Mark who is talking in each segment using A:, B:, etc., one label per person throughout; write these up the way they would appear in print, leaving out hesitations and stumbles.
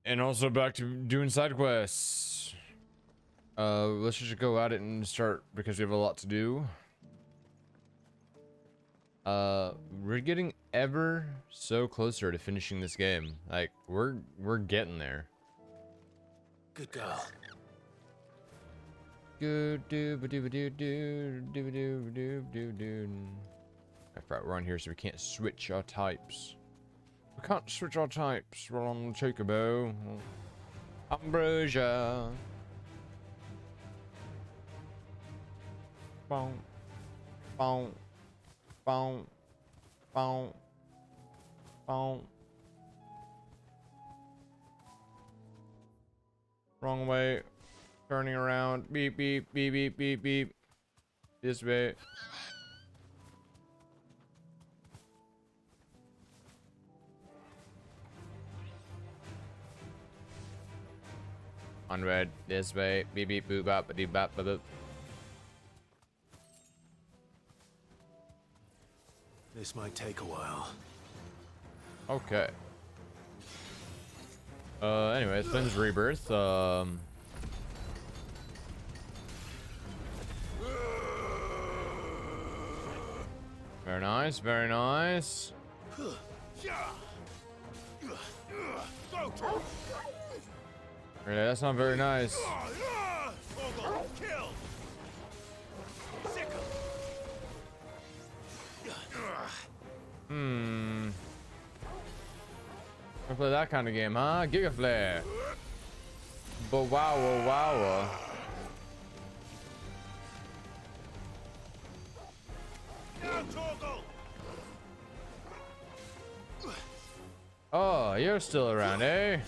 A: And also back to doing side quests. Let's just go at it and start because we have a lot to do. We're getting ever so closer to finishing this game. Like we're getting there.
B: Good girl.
A: Good do ba do ba do do do do do do do. I forgot we're on here, so we can't switch our types. We can't switch our types. We're on the chocobo. Ambrosia. Boom. Boom. Boom. Boom. Boom. Wrong way. Turning around. Beep, beep, beep, beep, beep, beep. This way. On red. This way. Beep, beep, boop, bop, ba deep, bop, ba boop.
B: This might take a while.
A: Okay. Anyway, Flynn's Rebirth. Very nice, very nice. Really, that's not very nice. I play that kind of game, huh? Giga Flare. But wow, wow. Oh, you're still around, eh?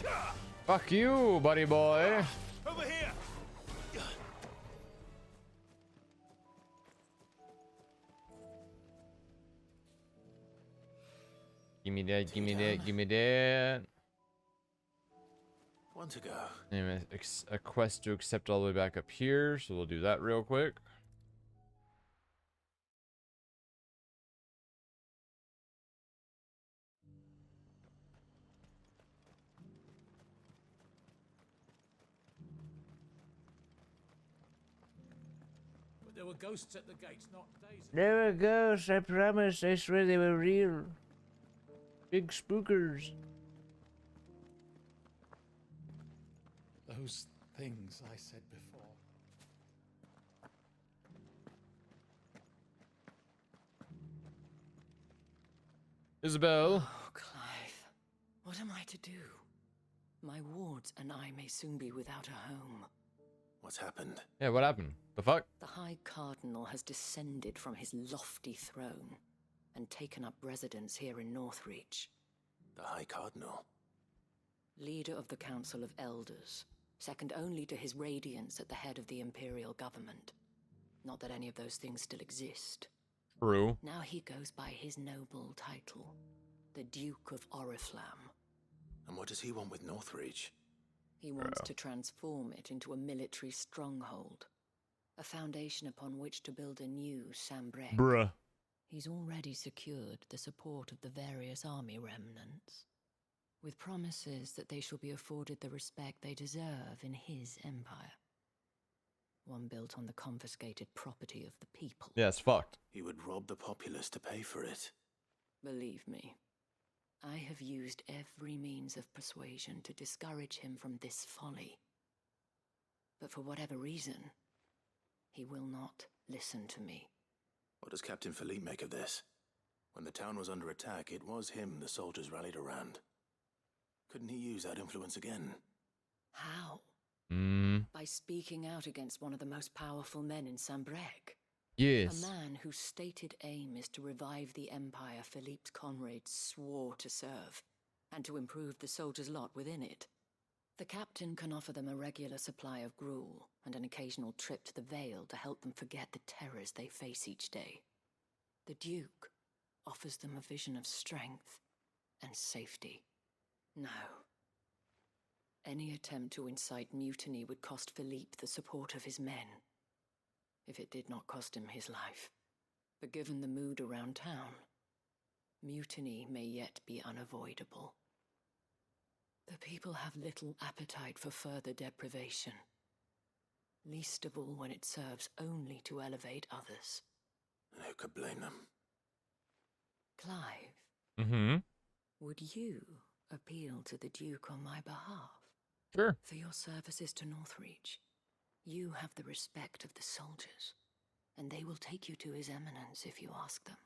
A: Fuck you, buddy boy.
B: Over here.
A: Give me that, give me that, give me that.
B: One to go.
A: Anyway, a quest to accept all the way back up here, so we'll do that real quick.
C: But there were ghosts at the gates, not days.
A: There were ghosts, I promise. I swear they were real. Big spookers.
C: Those things I said before.
A: Isabel.
D: Oh, Clive. What am I to do? My wards and I may soon be without a home.
B: What's happened?
A: Yeah, what happened? The fuck?
D: The High Cardinal has descended from his lofty throne and taken up residence here in Northreach.
B: The High Cardinal.
D: Leader of the Council of Elders, second only to his Radiance at the head of the Imperial government. Not that any of those things still exist.
A: True.
D: Now he goes by his noble title, the Duke of Oriflamme.
B: And what does he want with Northreach?
D: He wants to transform it into a military stronghold, a foundation upon which to build a new Sambrec.
A: Bruh.
D: He's already secured the support of the various army remnants, with promises that they shall be afforded the respect they deserve in his empire. One built on the confiscated property of the people.
A: Yeah, it's fucked.
B: He would rob the populace to pay for it.
D: Believe me, I have used every means of persuasion to discourage him from this folly. But for whatever reason, he will not listen to me.
B: What does Captain Philippe make of this? When the town was under attack, it was him the soldiers rallied around. Couldn't he use that influence again?
D: How?
A: Mm.
D: By speaking out against one of the most powerful men in Sambrec.
A: Yes.
D: A man whose stated aim is to revive the empire Philippe's comrades swore to serve, and to improve the soldiers' lot within it. The captain can offer them a regular supply of gruel, and an occasional trip to the Vale to help them forget the terrors they face each day. The Duke offers them a vision of strength and safety. No. Any attempt to incite mutiny would cost Philippe the support of his men, if it did not cost him his life. But given the mood around town, mutiny may yet be unavoidable. The people have little appetite for further deprivation. Least of all when it serves only to elevate others.
B: And who could blame them?
D: Clive,
A: Mm-hmm.
D: would you appeal to the Duke on my behalf?
A: Sure.
D: For your services to Northreach, you have the respect of the soldiers, and they will take you to His Eminence if you ask them.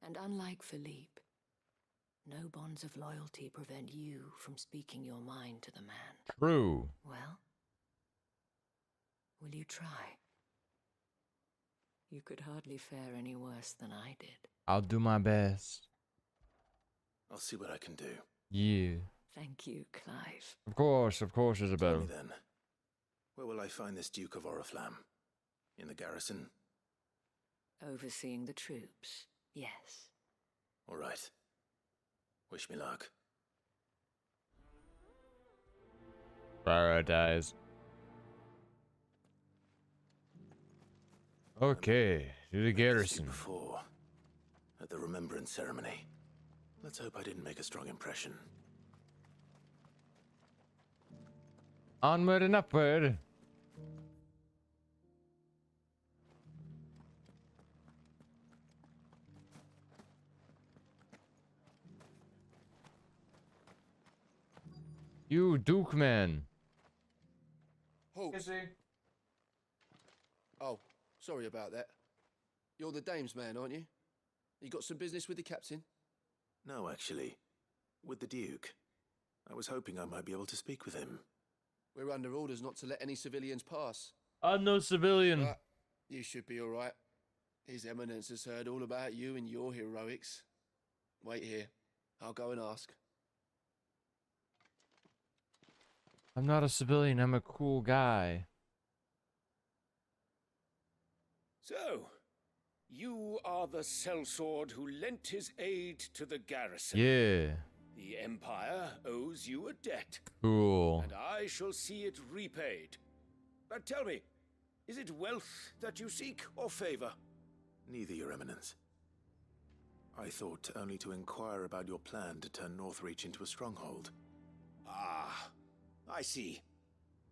D: And unlike Philippe, no bonds of loyalty prevent you from speaking your mind to the man.
A: True.
D: Well, will you try? You could hardly fare any worse than I did.
A: I'll do my best.
B: I'll see what I can do.
A: Yeah.
D: Thank you, Clive.
A: Of course,
B: Tell
A: Isabel.
B: me then, where will I find this Duke of Oriflamme? In the garrison?
D: Overseeing the troops, yes.
B: All right. Wish me luck.
A: Prioritize. Okay, to the
B: Met this Duke
A: garrison.
B: before, at the remembrance ceremony. Let's hope I didn't make a strong impression.
A: Onward and upward. You Duke man.
E: Halt. Oh, sorry about that. You're the dame's man, aren't you? You got some business with the captain?
B: No, actually. With the Duke. I was hoping I might be able to speak with him.
E: We're under orders not to let any civilians pass.
A: I'm no civilian.
E: But you should be all right. His Eminence has heard all about you and your heroics. Wait here. I'll go and ask.
A: I'm not a civilian, I'm a cool guy.
F: So, you are the sellsword who lent his aid to the garrison.
A: Yeah.
F: The Empire owes you a debt,
A: Cool.
F: and I shall see it repaid. But tell me, is it wealth that you seek, or favor?
B: Neither, Your Eminence. I thought only to inquire about your plan to turn Northreach into a stronghold.
F: Ah, I see.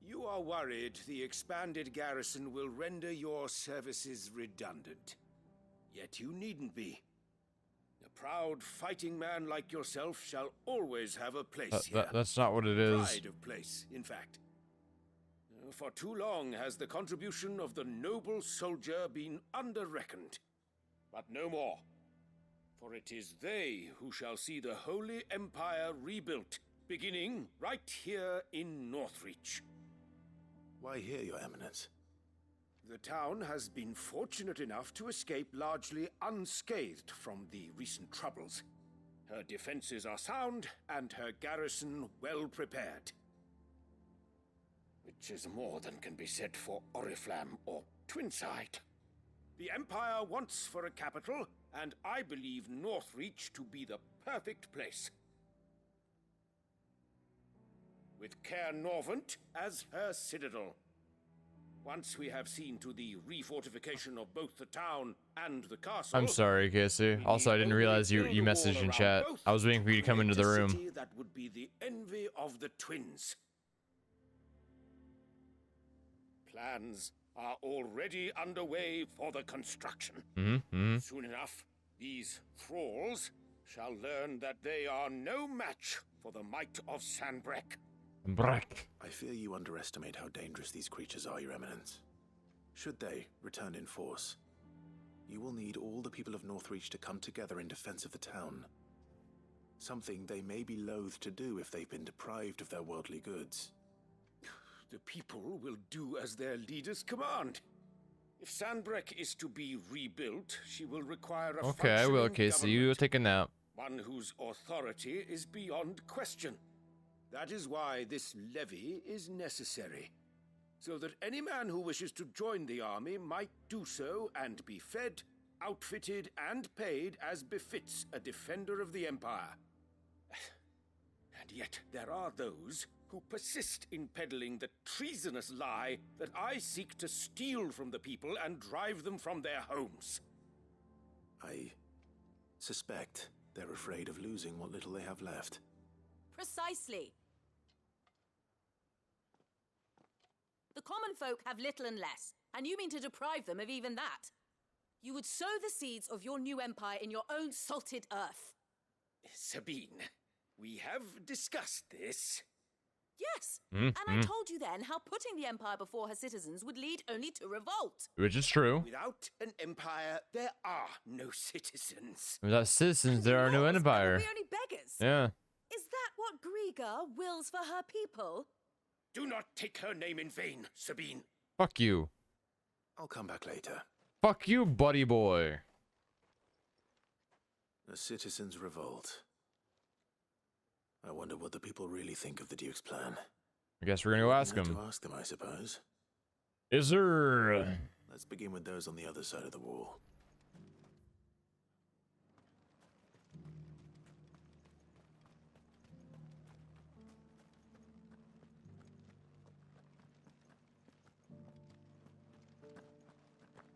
F: You are worried the expanded garrison will render your services redundant. Yet you needn't be. A proud fighting man like yourself shall always have a place here.
A: That's not what it is.
F: Pride of place, in fact. For too long has the contribution of the noble soldier been under-reckoned. But no more. For it is they who shall see the Holy Empire rebuilt, beginning right here in Northreach.
B: Why here, Your Eminence?
F: The town has been fortunate enough to escape largely unscathed from the recent troubles. Her defenses are sound, and her garrison well prepared. Which is more than can be said for Oriflamme or Twinside. The Empire wants for a capital, and I believe Northreach to be the perfect place. With Caer Norvent as her citadel. Once we have seen to the refortification of both the town and the castle...
A: I'm sorry, Casey. Also, I didn't realize you messaged in chat. I was waiting for you to come into the room.
F: That would be the envy of the twins. Plans are already underway for the construction. Soon enough, these thralls shall learn that they are no match for the might of Sanbreque.
A: Brack.
B: I fear you underestimate how dangerous these creatures are, Your Eminence. Should they return in force, you will need all the people of Northreach to come together in defense of the town. Something they may be loath to do if they've been deprived of their worldly goods.
F: The people will do as their leaders command. If Sanbreque is to be rebuilt, she will require a
A: Okay, I will,
F: functioning
A: Casey. You
F: government,
A: take a nap.
F: one whose authority is beyond question. That is why this levy is necessary, so that any man who wishes to join the army might do so and be fed, outfitted, and paid as befits a defender of the Empire. And yet there are those who persist in peddling the treasonous lie that I seek to steal from the people and drive them from their homes.
B: I suspect they're afraid of losing what little they have left.
G: Precisely. common folk have little and less, and you mean to deprive them of even that. You would sow the seeds of your new empire in your own salted earth.
F: Sabine, we have discussed this.
G: Yes, and I told you then how putting the empire before her citizens would lead only to revolt.
A: Which is true.
F: Without an empire, there are no citizens.
A: Without citizens, there are no
G: Laws,
A: empire.
G: We're only beggars.
A: Yeah.
G: Is that what Griga wills for her people?
F: Do not take her name in vain, Sabine.
A: Fuck you.
B: I'll come back later.
A: Fuck you, buddy boy.
B: A citizens' revolt. I wonder what the people really think of the Duke's plan.
A: I guess we're gonna go ask
B: Have
A: him.
B: to ask them, I suppose.
A: Is there...
B: Let's begin with those on the other side of the wall.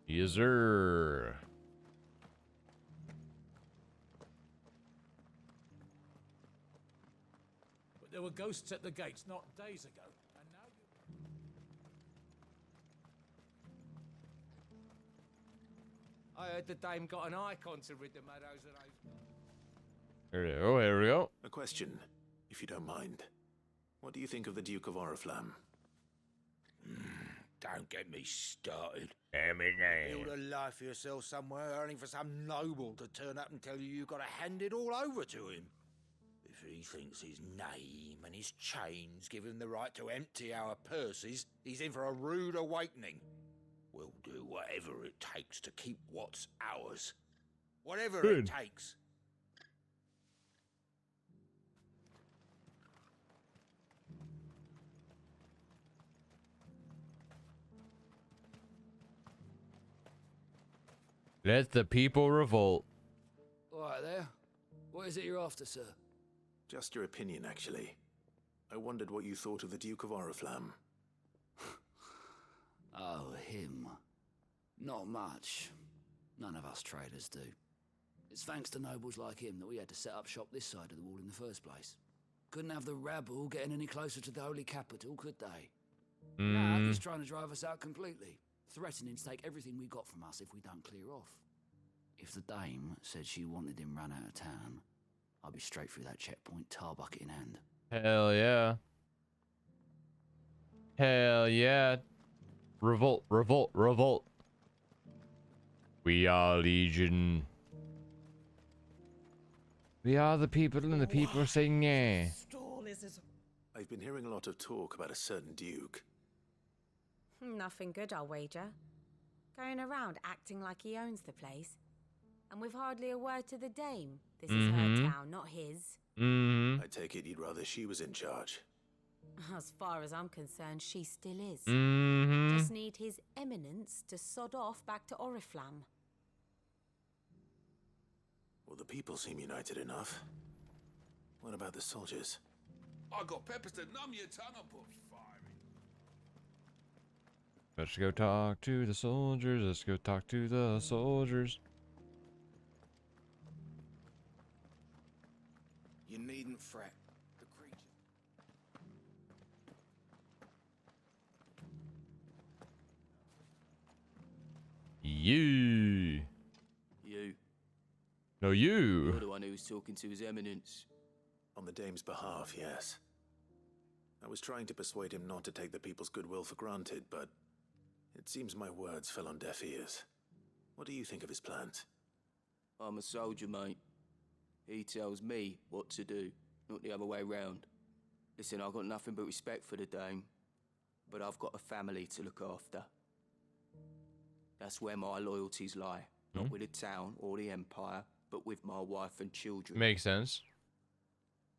A: Is there...
C: But there were ghosts at the gates not days ago, and now you... I heard the dame got an icon to rid the meadows of those...
A: Here we go, here we go.
B: A question, if you don't mind. What do you think of the Duke of Oriflamme?
F: Don't get me started.
H: Build a life for yourself somewhere, only for some noble to turn up and tell you you've got to hand it all over to him. If he thinks his name and his chains give him the right to empty our purses, he's in for a rude awakening. We'll do whatever it takes to keep what's ours. Whatever
A: Good.
H: it takes.
A: Let the people revolt.
I: All right there. What is it you're after, sir?
B: Just your opinion, actually. I wondered what you thought of the Duke of Oriflamme.
I: Oh, him. Not much. None of us traders do. It's thanks to nobles like him that we had to set up shop this side of the wall in the first place. Couldn't have the rabble getting any closer to the holy capital, could they? Now he's trying to drive us out completely, threatening to take everything we got from us if we don't clear off. If the dame said she wanted him run out of town, I'd be straight through that checkpoint, tar bucket in hand.
A: Hell yeah. Hell yeah. Revolt, revolt, revolt. We are Legion. We are the people and the people saying yeah.
J: Stall is it?
B: I've been hearing a lot of talk about a certain Duke.
J: Nothing good, I'll wager. Going around acting like he owns the place. And with hardly a word to the dame. This is her town, not his.
B: I take it you'd rather she was in charge.
J: As far as I'm concerned, she still is.
A: Mm-hmm.
J: Just need his eminence to sod off back to Oriflamme.
B: Well, the people seem united enough. What about the soldiers?
E: I got peppers to numb your tongue and put fire in.
A: Let's go talk to the soldiers. Let's go talk to the soldiers.
H: You needn't fret. The creature.
A: You.
I: You.
A: No, you.
I: You're the one who was talking to his eminence.
B: On the dame's behalf, yes. I was trying to persuade him not to take the people's goodwill for granted, but it seems my words fell on deaf ears. What do you think of his plans?
I: I'm a soldier, mate. He tells me what to do, not the other way round. Listen, I've got nothing but respect for the dame, but I've got a family to look after. That's where my loyalties lie. Not with the town or the empire, but with my wife and children.
A: Makes sense.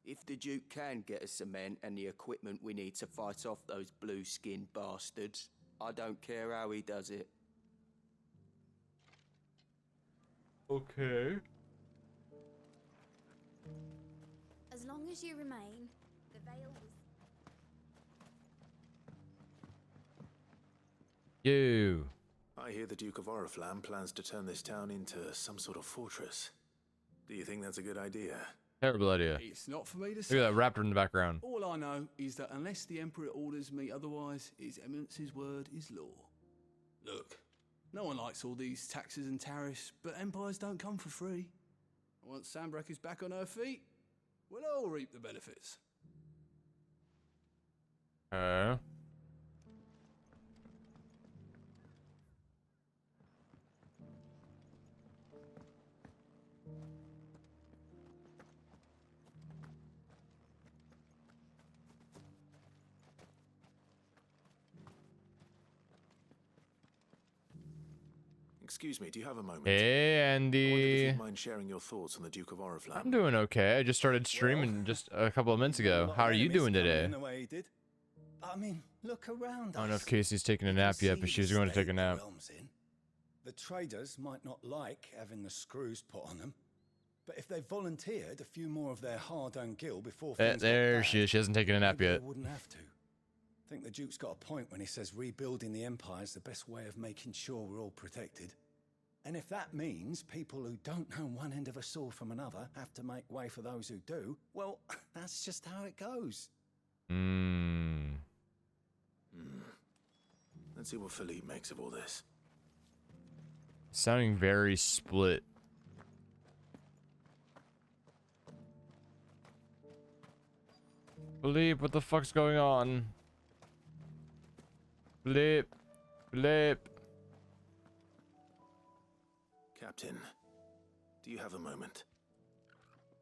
I: If the Duke can get us cement and the equipment we need to fight off those blue-skinned bastards, I don't care how he does it.
A: Okay.
K: As long as you remain, the veil was...
A: You.
B: I hear the Duke of Oriflamme plans to turn this town into some sort of fortress. Do you think that's a good idea?
A: Terrible idea.
L: It's not for me to
A: Look
L: say.
A: at that raptor in the background.
L: All All I know is that unless the Emperor orders me otherwise, His Eminence's word is law. Look, no one likes all these taxes and tariffs, but empires don't come for free. And once Sandbreck is back on her feet, we'll all reap the benefits.
B: Excuse me, do you have a moment?
A: Hey,
B: I wondered if
A: Andy.
B: you'd mind sharing your thoughts on the Duke of Oriflamme.
A: I'm doing okay. I just started streaming just a couple of minutes ago. How are you doing today?
M: In the way he did. I mean, look around us.
A: I don't know if Casey's taking a nap yet, but she's going to take a nap.
M: The traders might not like having the screws put on them, but if they volunteered a few more of their hard-earned gil before things
A: There
M: got bad,
A: she is. She hasn't taken a nap
M: maybe
A: yet.
M: they wouldn't have to. I think the Duke's got a point when he says rebuilding the Empire is the best way of making sure we're all protected. And if that means people who don't know one end of a sword from another have to make way for those who do, well, that's just how it goes.
B: Let's see what Philippe makes of all this.
A: Sounding very split. Philippe, what the fuck's going on? Philippe. Philippe.
B: Captain, do you have a moment?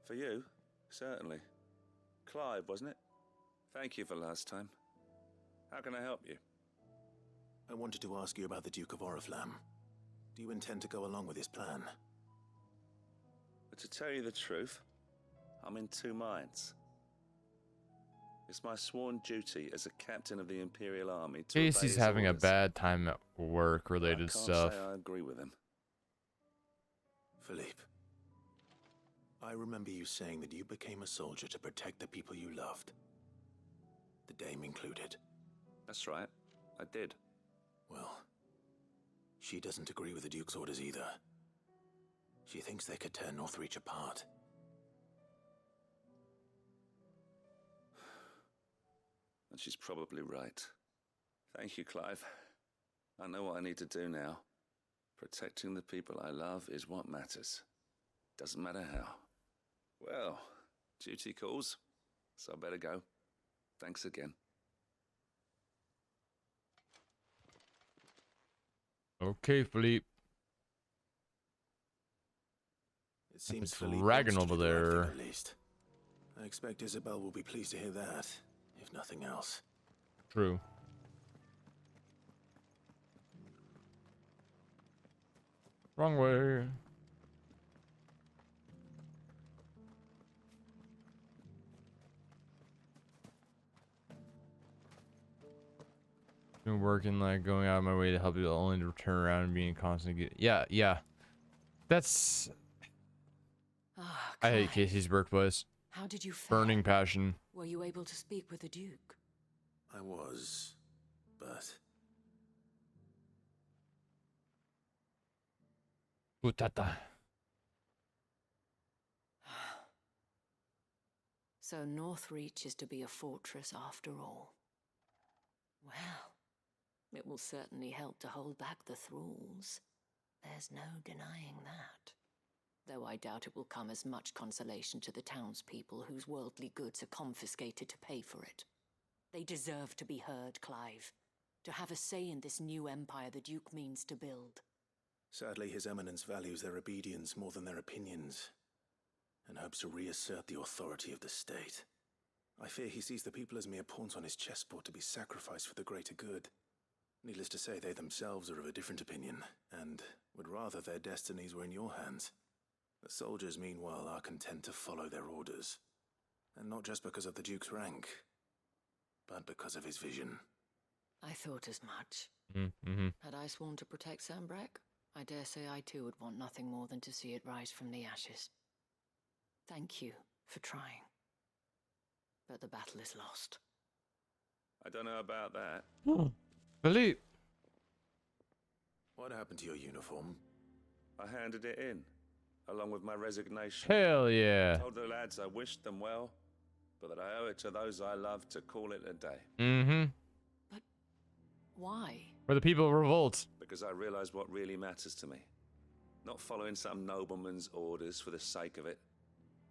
N: For you? Certainly. Clive, wasn't it? Thank you for last time. How can I help you?
B: I wanted to ask you about the Duke of Oriflamme. Do you intend to go along with his plan?
N: But to tell you the truth, I'm in two minds. It's my sworn duty as a captain of the Imperial Army to obey
A: Casey's
N: his
A: having a
N: orders.
A: bad time at work-related stuff.
N: I can't say I agree with him.
B: Philippe, I remember you saying that you became a soldier to protect the people you loved. The Dame included.
N: That's right. I did.
B: Well, she doesn't agree with the Duke's orders either. She thinks they could tear Northreach apart.
N: And she's probably right. Thank you, Clive. I know what I need to do now. Protecting the people I love is what matters. Doesn't matter how. Well, duty calls, so I better go. Thanks again.
A: Okay, Philippe.
B: It seems
A: It's
B: Philippe
A: ragging
B: wants to
A: over
B: do the right
A: there.
B: thing, at least. I expect Isabel will be pleased to hear that, if nothing else.
A: True. Wrong way. Been working, like going out of my way to help you, only to turn around and being constantly. Yeah. That's. I hate Casey's workplace.
D: How did you fare?
A: Burning passion.
D: Were you able to speak with the Duke?
B: I was, but...
A: Putata.
D: So Northreach is to be a fortress after all. Well, it will certainly help to hold back the thralls. There's no denying that. Though I doubt it will come as much consolation to the townspeople whose worldly goods are confiscated to pay for it. They deserve to be heard, Clive. To have a say in this new empire the Duke means to build.
B: Sadly, His Eminence values their obedience more than their opinions, and hopes to reassert the authority of the state. I fear he sees the people as mere pawns on his chessboard to be sacrificed for the greater good. Needless to say, they themselves are of a different opinion, and would rather their destinies were in your hands. The soldiers, meanwhile, are content to follow their orders. And not just because of the Duke's rank, but because of his vision.
D: I thought as much.
A: Mm-hmm.
D: Had I sworn to protect Sandbreck, I dare say I too would want nothing more than to see it rise from the ashes. Thank you for trying. But the battle is lost.
N: I don't know about that.
A: Philippe.
B: What happened to your uniform?
N: I handed it in, along with my resignation.
A: Hell yeah.
N: Told the lads I wished them well, but that I owe it to those I love to call it a day.
A: Mm-hmm.
D: But why?
A: For the people of revolt.
N: Because I realize what really matters to me. Not following some nobleman's orders for the sake of it,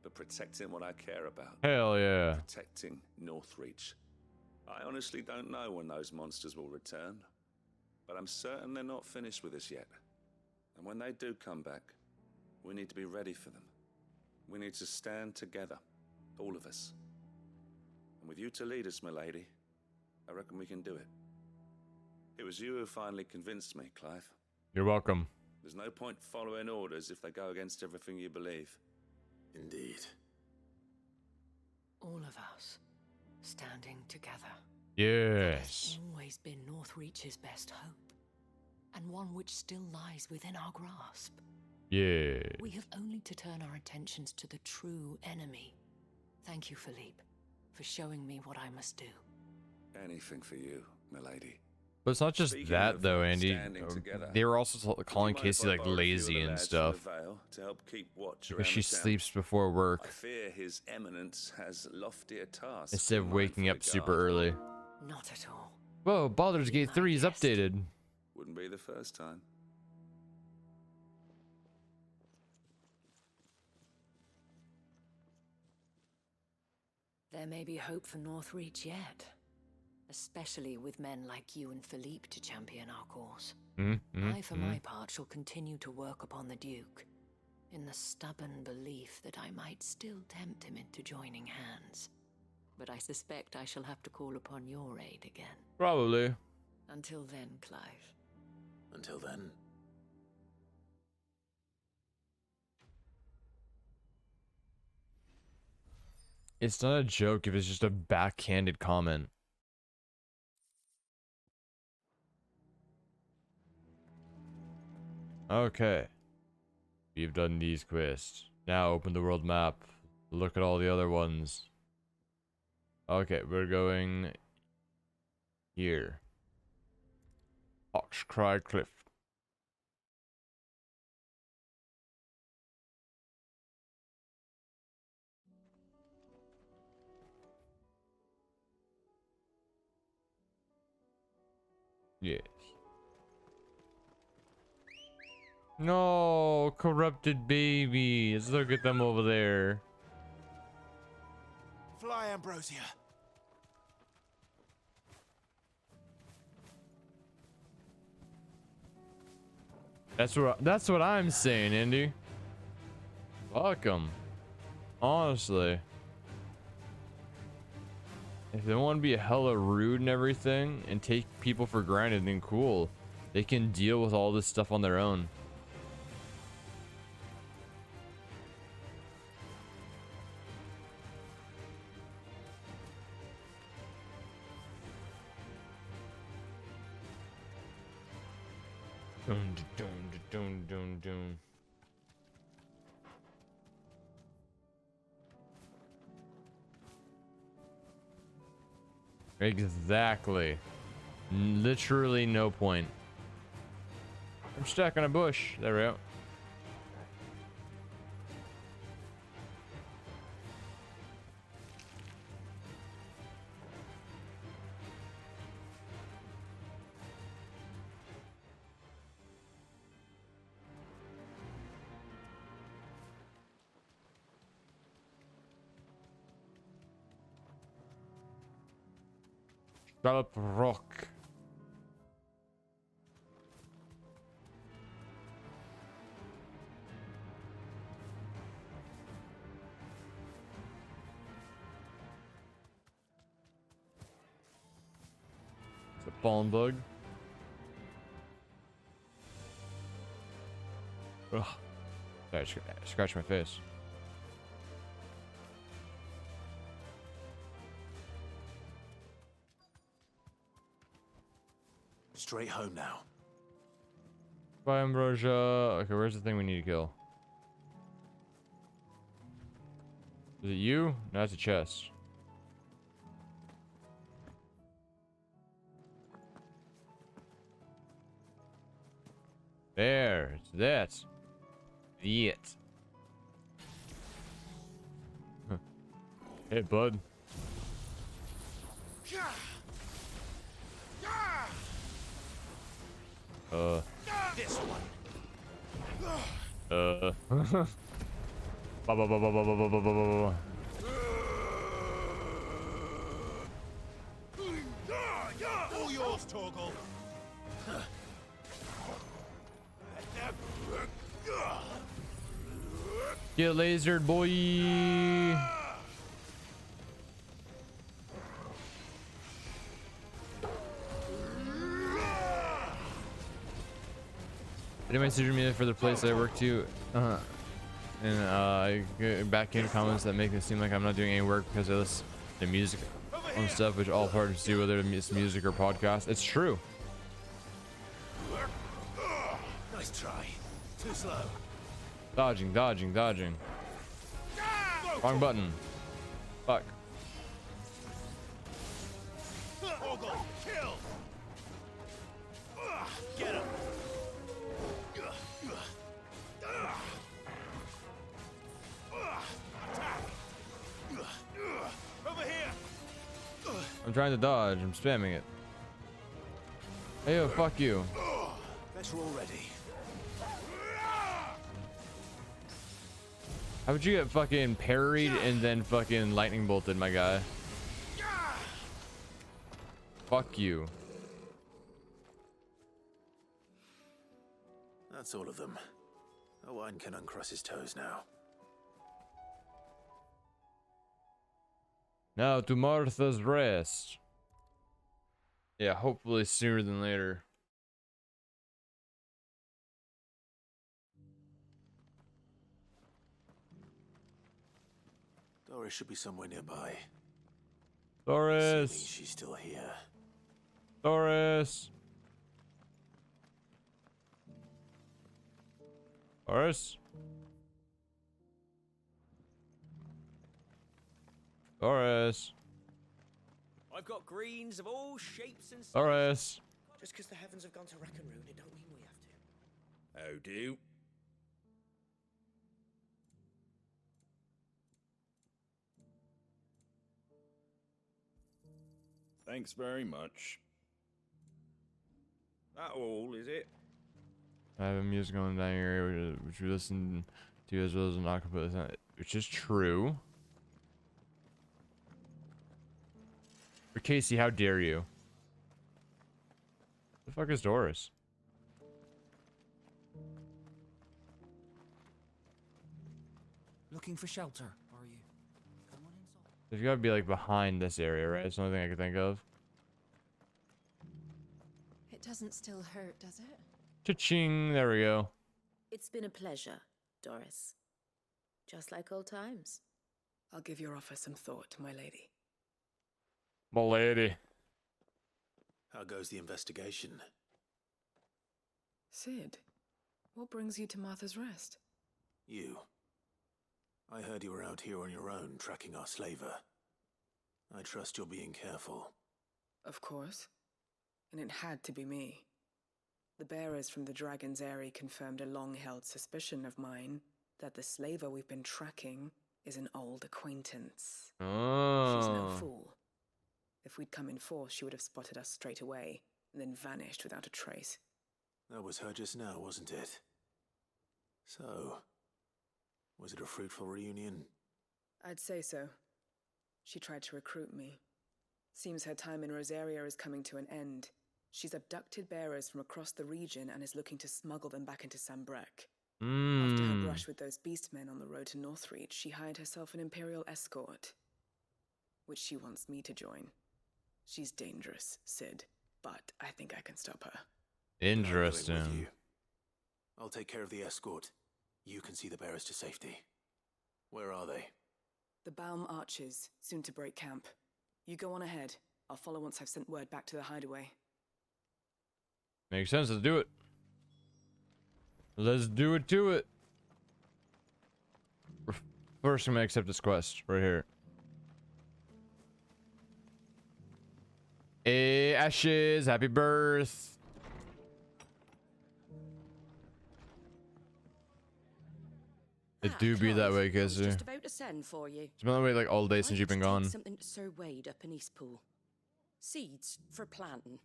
N: but protecting what I care about.
A: Hell yeah.
N: Protecting Northreach. I honestly don't know when those monsters will return, but I'm certain they're not finished with us yet. And when they do come back, we need to be ready for them. We need to stand together, all of us. And with you to lead us, milady, I reckon we can do it. It was you who finally convinced me, Clive.
A: You're welcome.
N: There's no point following orders if they go against everything you believe.
B: Indeed.
D: All of us standing together.
A: Yes.
D: That has always been Northreach's best hope, and one which still lies within our grasp.
A: Yeah.
D: We have only to turn our attentions to the true enemy. Thank you, Philippe, for showing me what I must do.
N: Anything for you, milady.
A: But it's not just
N: Speaking
A: that
N: of
A: though, Andy.
N: standing together,
A: They were also calling
N: would you mind
A: Casey
N: if I
A: like
N: borrowed a few of
A: lazy
N: the
A: and
N: lads from
A: stuff.
N: the Vale to help keep watch
A: Because
N: around
A: she
N: the town?
A: sleeps before work
N: I fear His Eminence has loftier tasks.
A: instead of
N: in mind
A: waking
N: for
A: up
N: the
A: super
N: guard.
A: early.
D: Not at all.
A: Whoa, Baldur's Gate 3 is updated.
N: Wouldn't be the first time.
D: There may be hope for Northreach yet, especially with men like you and Philippe to champion our cause. I, for my part, shall continue to work upon the Duke, in the stubborn belief that I might still tempt him into joining hands. But I suspect I shall have to call upon your aid again.
A: Probably.
D: Until then, Clive.
B: Until then.
A: It's not a joke if it's just a backhanded comment. Okay. We've done these quests. Now open the world map. Look at all the other ones. Okay, we're going here. Oxcry Cliff. Yes. No, corrupted babies. Look at them over there.
H: Fly, Ambrosia.
A: That's what I'm saying, Indy. Fuck 'em. Honestly. If they want to be hella rude and everything and take people for granted, then cool. They can deal with all this stuff on their own. Dun, dun, dun, dun, dun. Exactly. Literally no point. I'm stuck on a bush. There we go. Scallop Rock. It's a fallen bug. Ugh. Sorry, scratch my face.
B: Straight home now.
A: Bye, Ambrosia. Okay, where's the thing we need to kill? Is it you? No, it's a chest. There, it's that. It. Hey, bud.
H: This one.
A: Ba ba ba ba ba ba ba ba ba ba.
H: All yours, Torgal.
A: Get lasered, boy. I did my surgery media for the place I work to, and I get back in comments that make it seem like I'm not doing any work because I listen to music and stuff, which all parts do, whether it's music or podcast. It's true.
H: Nice try. Too slow.
A: Dodging, dodging, dodging. Wrong button. Fuck.
H: Torgal, kill. Get him. Over here.
A: I'm trying to dodge. I'm spamming it. Hey, yo, fuck you.
H: Better already.
A: How would you get fucking parried and then fucking lightning bolted, my guy? Fuck you.
B: That's all of them. Owain can uncross his toes now.
A: Now to Martha's Rest. Yeah, hopefully sooner than later.
B: Doris should be somewhere nearby.
A: Doris!
B: Assuming she's still here.
A: Doris! Doris? Doris?
O: I've got greens of all shapes and sizes.
A: Doris?
O: Just because the heavens have gone to Rackaroon, it don't mean we have to. Oh, do? Thanks very much. That all, is it?
A: I have a music on down here, which we listen to as well as an acapella, which is true. But Casey, how dare you? The fuck is Doris?
I: Looking for shelter, are you?
A: There's gotta be like behind this area, right? It's the only thing I can think of.
P: It doesn't still hurt, does it?
A: Cha-ching! There we go.
G: It's been a pleasure, Doris. Just like old times.
Q: I'll give your offer some thought, my lady.
A: My lady.
B: How goes the investigation?
Q: Sid, what brings you to Martha's Rest?
B: You. I heard you were out here on your own, tracking our slaver. I trust you're being careful.
Q: Of course. And it had to be me. The bearers from the Dragon's Eyrie confirmed a long-held suspicion of mine that the slaver we've been tracking is an old acquaintance.
A: Oh.
Q: She's no fool. If we'd come in force, she would have spotted us straight away, and then vanished without a trace.
B: That was her just now, wasn't it? So, was it a fruitful reunion?
Q: I'd say so. She tried to recruit me. Seems her time in Rosaria is coming to an end. She's abducted bearers from across the region and is looking to smuggle them back into Sambrek. After her brush with those beastmen on the road to Northreach, she hired herself an Imperial escort, which she wants me to join. She's dangerous, Sid, but I think I can stop her.
A: Interesting.
B: I'll take care of the escort. You can see the bearers to safety. Where are they?
Q: The Baum Archers, soon to break camp. You go on ahead. I'll follow once I've sent word back to the hideaway.
A: Makes sense. Let's do it. Let's do it to it. First, I'm gonna accept this quest right here. Hey, Ashes, happy birth. It do be that way, Kizzy.
G: Just about to send for you.
A: It's been that way like all day since you've been gone.
G: Something to Sir Wade up in Eastpool. Seeds for planting.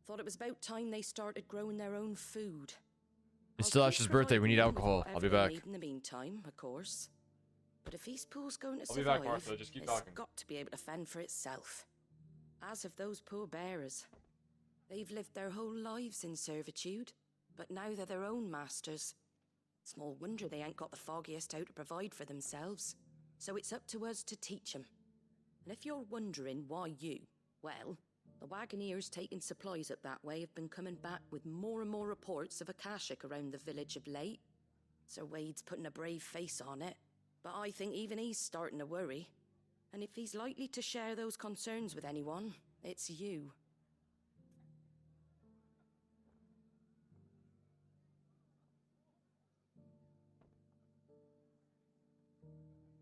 R: Thought it was about time they started growing their own food.
A: It's still Ash's birthday. We need alcohol. I'll be back.
R: In the meantime, of course. But if Eastpool's going to
A: I'll be
R: survive,
A: back, Martha. Just keep
R: it's
A: talking.
R: got to be able to fend for itself. As of those poor bearers. They've lived their whole lives in servitude, but now they're their own masters. Small wonder they ain't got the foggiest how to provide for themselves. So it's up to us to teach them. And if you're wondering why you, well, the Wagoneers taking supplies up that way have been coming back with more and more reports of Akashic around the village of late. Sir Wade's putting a brave face on it, but I think even he's starting to worry. And if he's likely to share those concerns with anyone, it's you.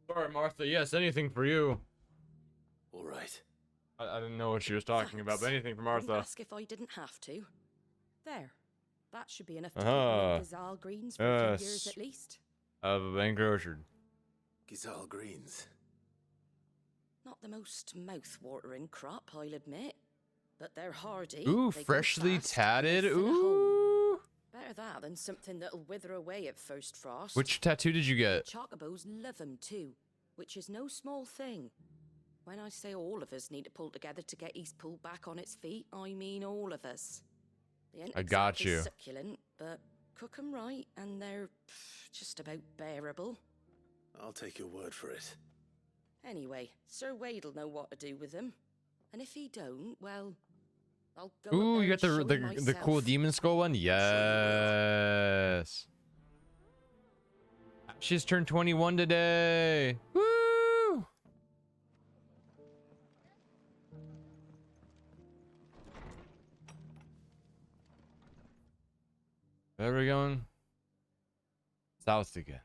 A: Sorry, Martha. Yes, anything for you.
B: All right.
A: I didn't know what she was talking about, but anything for
R: Wouldn't
A: Martha.
R: ask if I didn't have to. There. That should be enough to keep me on Gazal Greens for a few years at least.
A: Of a bank orchard.
B: Gazal Greens.
R: Not the most mouth-watering crop, I'll admit. But they're hardy.
A: Ooh,
R: they grow
A: freshly
R: fast,
A: tatted.
R: and they fill a hole.
A: Ooh.
R: Better that than something that'll wither away at first frost.
A: Which tattoo did you get?
R: Chocobos love 'em too, which is no small thing. When I say all of us need to pull together to get Eastpool back on its feet, I mean all of us. They ain't
A: I got
R: exactly
A: you.
R: succulent, but cook 'em right and they're just about bearable.
B: I'll take your word for it.
R: Anyway, Sir Wade'll know what to do with them. And if he don't, well, I'll go
A: Ooh,
R: up there
A: you got
R: and show him
A: the cool
R: myself.
A: demon skull one? Yes. She's turned 21 today. Woo! Where are we going? South again.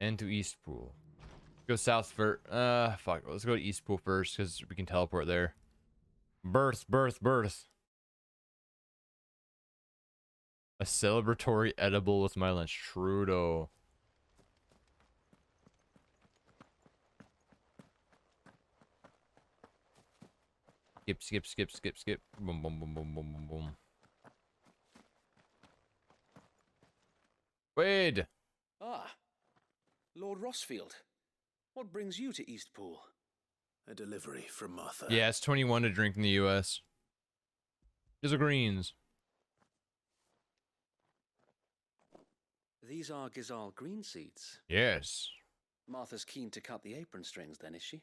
A: And to Eastpool. Go south first. Fuck. Let's go to Eastpool first because we can teleport there. Birth. A celebratory edible with my lunch. Trudeau. Skip. Boom, boom, boom, boom, boom, boom, boom. Wade!
E: Ah, Lord Rossfield. What brings you to Eastpool?
B: A delivery from Martha.
A: Yeah, it's 21 to drink in the US. These are greens.
E: These are Gazal green seeds.
A: Yes.
E: Martha's keen to cut the apron strings then, is she?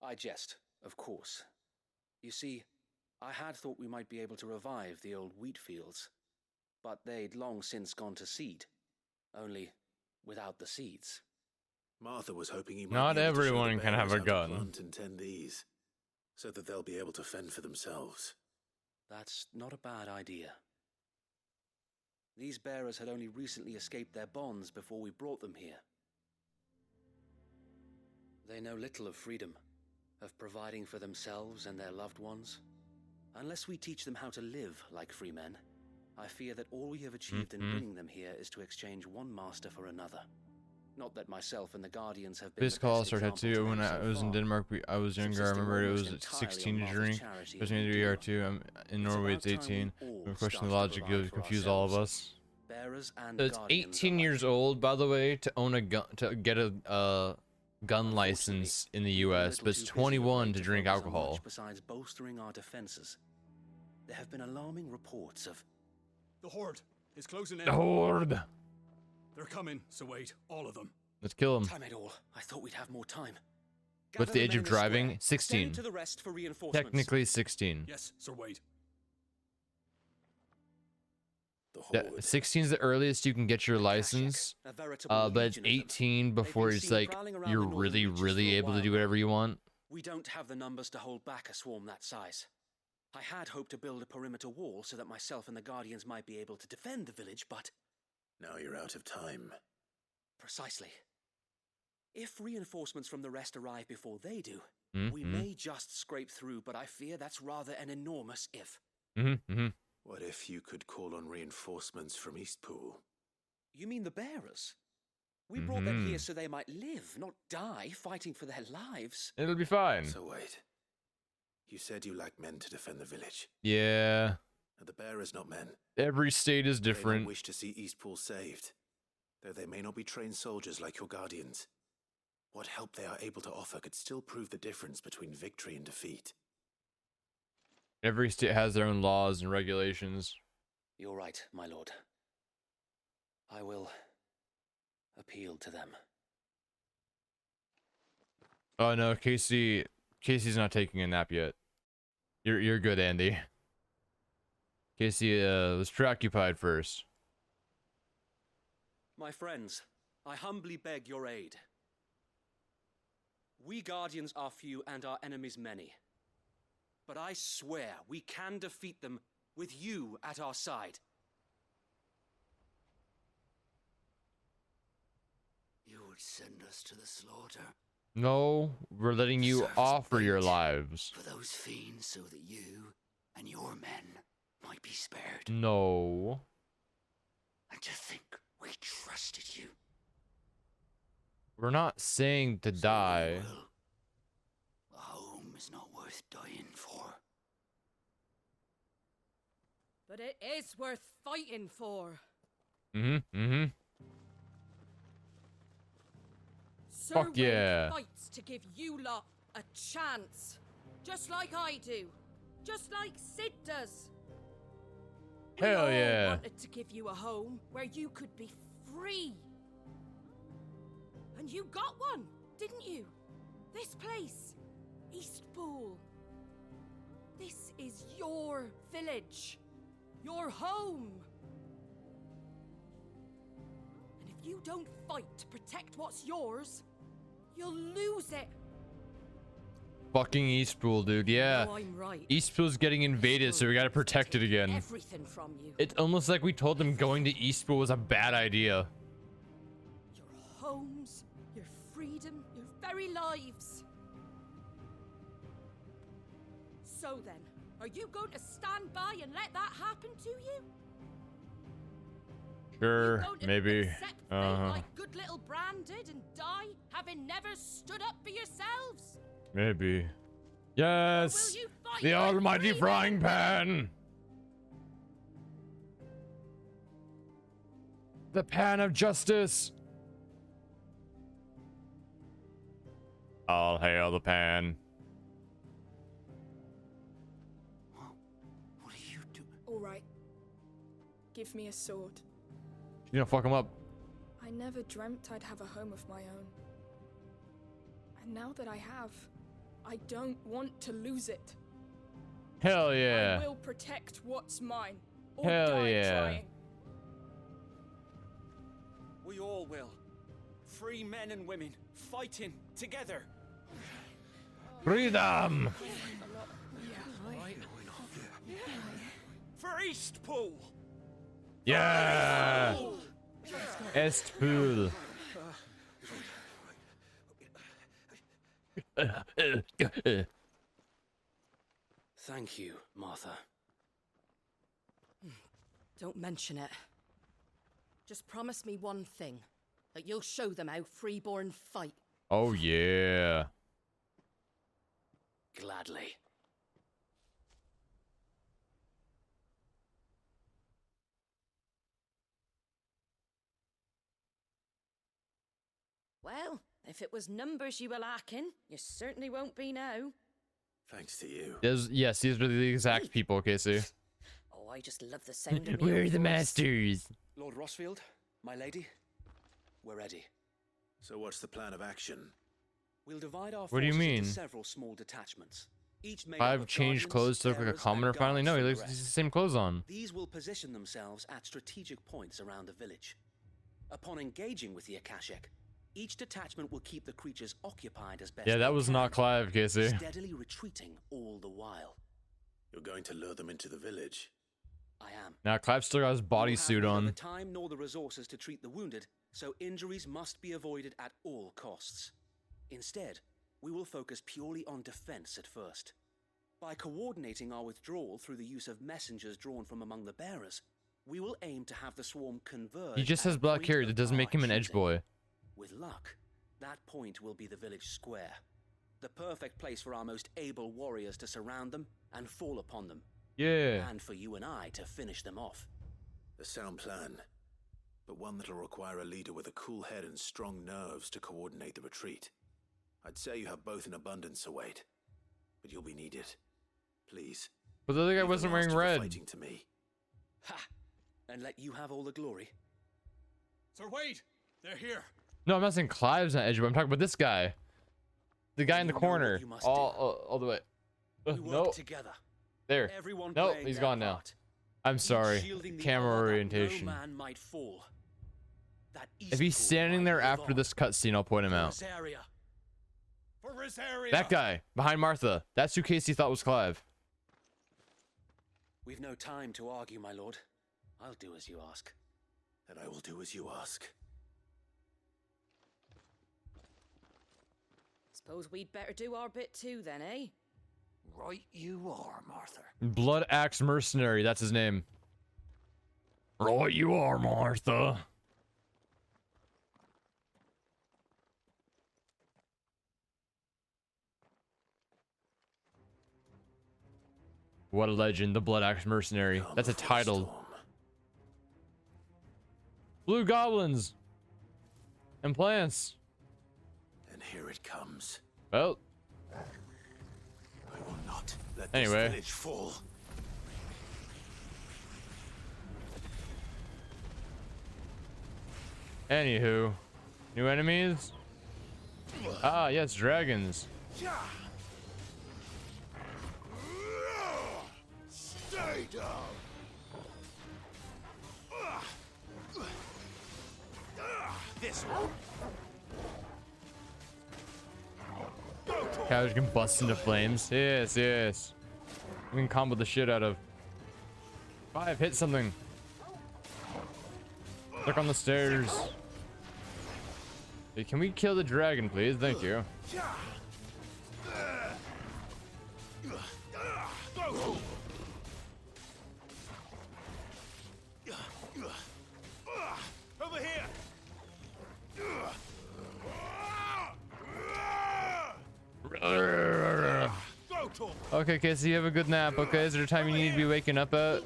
E: I jest, of course. You see, I had thought we might be able to revive the old wheat fields, but they'd long since gone to seed, only without the seeds.
B: Martha was hoping you might
A: Not
B: be able to show the
A: everyone can have
B: bearers
A: a
B: how to
A: gun.
B: plant and tend these, so that they'll be able to fend for themselves.
E: That's not a bad idea. These bearers had only recently escaped their bonds before we brought them here. They know little of freedom, of providing for themselves and their loved ones. Unless we teach them how to live like free men, I fear that all we have achieved in bringing them here is to exchange one master for another. Not that myself and the Guardians have been
A: This
E: the
A: call
E: best
A: started
E: examples
A: too.
E: of
A: When
E: them
A: I
E: so
A: was in
E: far.
A: Denmark, I was younger. I remember it was 16 to drink. It was going to do ER2. I'm in Norway. It's 18. I'm questioning the logic. You'll confuse all of us.
E: Bearers and
A: So it's 18 years old, by the way, to own a gun, to get a gun license in the U.S., but it's 21 to drink alcohol.
E: Besides bolstering our defenses, there have been alarming reports of
L: The Horde is closing in.
A: The Horde!
L: They're coming, so wait, all of them.
A: Let's kill him.
E: Damn it all. I thought we'd have more time.
A: What's the age of driving? 16.
E: Send to the rest for reinforcements.
A: Technically 16.
L: Yes, Sir Wade.
A: Yeah, 16 is the earliest you can get your license, but it's 18 before it's like you're really able to do whatever you want.
E: We don't have the numbers to hold back a swarm that size. I had hoped to build a perimeter wall so that myself and the Guardians might be able to defend the village, but...
B: Now you're out of time.
E: Precisely. If reinforcements from the rest arrive before they do, we may just scrape through, but I fear that's rather an enormous if.
B: What if you could call on reinforcements from Eastpool?
E: You mean the bearers? We brought them here so they might live, not die, fighting for their lives.
A: It'll be fine.
B: So wait. You said you lack men to defend the village.
A: Yeah.
B: Are the bearers not men?
A: Every state is
B: They
A: different.
B: don't wish to see Eastpool saved, though they may not be trained soldiers like your guardians. What help they are able to offer could still prove the difference between victory and defeat.
A: Every state has their own laws and regulations.
E: You're right, my lord. I will appeal to them.
A: Oh no, Casey's not taking a nap yet. You're good, Andy. Casey was preoccupied first.
E: My friends, I humbly beg your aid. We Guardians are few and our enemies many. But I swear we can defeat them with you at our side.
I: You would send us to the slaughter?
A: No, we're letting you
I: Serve as
A: offer your
I: bait
A: lives.
I: for those fiends so that you and your men might be spared.
A: No.
I: And to think we trusted you.
A: We're not saying to die.
I: A home is not worth dying for.
G: But it is worth fighting for. Sir
A: Fuck
G: Wade
A: yeah.
G: fights to give you lot a chance. Just like I do. Just like Sid does.
A: Hell
G: we all
A: yeah.
G: wanted to give you a home where you could be free. And you got one, didn't you? This place, Eastpool. This is your village. Your home. And if you don't fight to protect what's yours, you'll lose it.
A: Fucking Eastpool, dude. Yeah.
G: know I'm right.
A: Eastpool's getting invaded, so we gotta protect it again.
G: Everything from you.
A: It's almost like we told them going to Eastpool was a bad idea.
G: Your homes, your freedom, your very lives. So then, are you going to stand by and let that happen to you?
A: Sure, maybe.
G: Like good little Bran did and die, having never stood up for yourselves?
A: Maybe. Yes!
G: you fight
A: The
G: like
A: almighty
G: free
A: frying pan! The pan of justice! All hail the pan.
I: What are you doing?
S: All right. Give me a sword.
A: She's gonna fuck him up.
S: I never dreamt I'd have a home of my own. And now that I have, I don't want to lose it.
A: Hell yeah.
S: I will protect what's mine. Or
A: Hell
S: die
A: yeah.
S: trying.
E: We all will. Free men and women, fighting together.
A: Freedom!
E: For Eastpool!
A: Yeah! Eastpool.
E: Thank you, Martha.
G: Don't mention it. Just promise me one thing. That you'll show them how freeborn fight.
A: Oh yeah.
E: Gladly.
G: Well, if it was numbers you were lacking, you certainly won't be now.
B: Thanks to you.
A: Yes, these are the exact people, Casey.
G: Oh, I just love the sound of
A: We're
G: your
A: the
G: voice.
A: masters.
E: Lord Rossfield, my lady, we're ready.
B: So what's the plan of action?
E: We'll divide our
A: What do you
E: forces
A: mean?
E: into several small detachments. Each made up
A: I've
E: of
A: changed
E: guardians,
A: clothes to look like a
E: bearers,
A: commoner
E: and
A: finally.
E: guards
A: No, he
E: from the
A: looks
E: rest.
A: the same clothes on.
E: These will position themselves at strategic points around the village. Upon engaging with the Akashic, each detachment will keep the creatures occupied as best
A: Yeah, that
E: they
A: was
E: can,
A: not Clive, Casey.
E: steadily retreating all the while.
B: You're going to lure them into the village.
E: I am.
A: Now Clive still got his bodysuit
E: Neither
A: on.
E: the time nor the resources to treat the wounded, so injuries must be avoided at all costs. Instead, we will focus purely on defense at first. By coordinating our withdrawal through the use of messengers drawn from among the bearers, we will aim to have the swarm converge.
A: He just
E: at
A: has
E: a
A: black
E: point
A: hair.
E: of
A: That doesn't make
E: our
A: him an edge
E: choosing.
A: boy.
E: With luck, that point will be the village square. The perfect place for our most able warriors to surround them and fall upon them.
A: Yeah.
E: And for you and I to finish them off.
B: A sound plan, but one that'll require a leader with a cool head and strong nerves to coordinate the retreat. I'd say you have both in abundance, Await, but you'll be needed. Please.
A: But the other guy wasn't wearing red.
B: Fighting to me.
E: Ha! And let you have all the glory.
L: Sir Wade, they're here.
A: No, I'm not saying Clive's not edgy, but I'm talking about this guy. The guy in the corner. All the way. No.
E: Together.
A: There. Nope, he's gone now. I'm sorry. Camera orientation.
E: No man might fall.
A: If he's standing there after this cutscene, I'll point him out. That guy behind Martha. That's who Casey thought was Clive.
E: We've no time to argue, my lord. I'll do as you ask.
B: And I will do as you ask.
R: Suppose we'd better do our bit too then, eh?
I: Right you are, Martha.
A: Blood Axe Mercenary, that's his name. Right you are, Martha. What a legend, the Blood Axe Mercenary. That's a title. Blue goblins and plants.
B: And here it comes.
A: Well,
B: I will not let
A: anyway.
B: this village fall.
A: Anywho, new enemies? Ah, yes, dragons.
F: Stay down. This one.
A: Cabbage can bust into flames. Yes, yes. We can combo the shit out of. 5, hit something. Look on the stairs. Hey, can we kill the dragon, please? Thank you.
F: Over here.
A: Okay, Casey, you have a good nap. Okay, is there a time you need to be waking up at?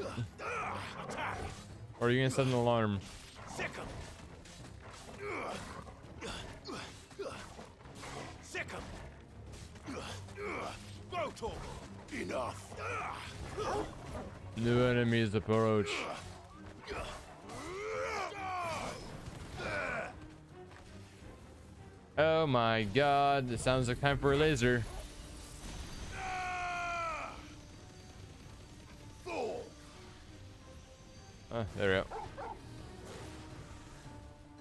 A: Or are you gonna set an alarm?
F: Enough.
A: New enemies approach. Oh my god, this sounds like time for a laser. Oh, there we go.